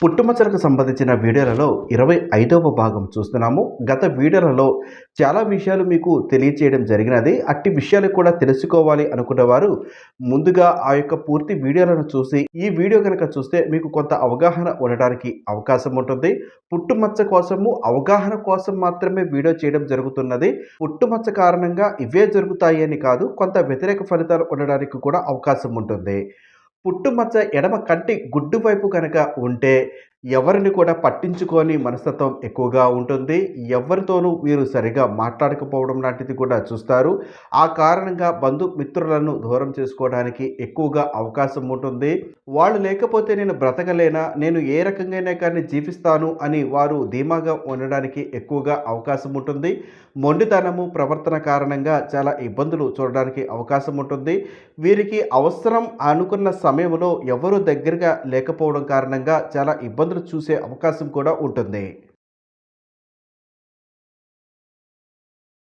పుట్టుమచ్చలకు సంబంధించిన వీడియోలలో 25వ భాగం చూస్తున్నాము. గత వీడియోలలో చాలా విషయాలు మీకు తెలియచేయడం జరిగినది. అట్టి విషయాలు కూడా తెలుసుకోవాలి అనుకునేవారు ముందుగా ఆ యొక్క పూర్తి వీడియోలను చూసి ఈ వీడియో కనుక చూస్తే మీకు కొంత అవగాహన ఉండడానికి అవకాశం ఉంటుంది. పుట్టుమచ్చ కోసము అవగాహన కోసం మాత్రమే వీడియో చేయడం జరుగుతున్నది. పుట్టుమచ్చ కారణంగా ఇవే జరుగుతాయి అని కాదు, కొంత వ్యతిరేక ఫలితాలు ఉండడానికి కూడా అవకాశం ఉంటుంది. పుట్టుమచ్చ ఎడమ కంటి గుడ్డు వైపు కనుక ఉంటే ఎవరిని కూడా పట్టించుకోని మనస్తత్వం ఎక్కువగా ఉంటుంది. ఎవరితోనూ వీరు సరిగా మాట్లాడకపోవడం లాంటిది కూడా చూస్తారు. ఆ కారణంగా బంధుమిత్రులను దూరం చేసుకోవడానికి ఎక్కువగా అవకాశం ఉంటుంది. వాళ్ళు లేకపోతే నేను బ్రతకలేనా, నేను ఏ రకంగానే కానీ జీవిస్తాను అని వారు ధీమాగా ఉండడానికి ఎక్కువగా అవకాశం ఉంటుంది. మొండితనము ప్రవర్తన కారణంగా చాలా ఇబ్బందులు చూడడానికి అవకాశం ఉంటుంది. వీరికి అవసరం అనుకున్న సమయంలో ఎవరు దగ్గరగా లేకపోవడం కారణంగా చాలా ఇబ్బందులు చూసే అవకాశం కూడా ఉంటుంది.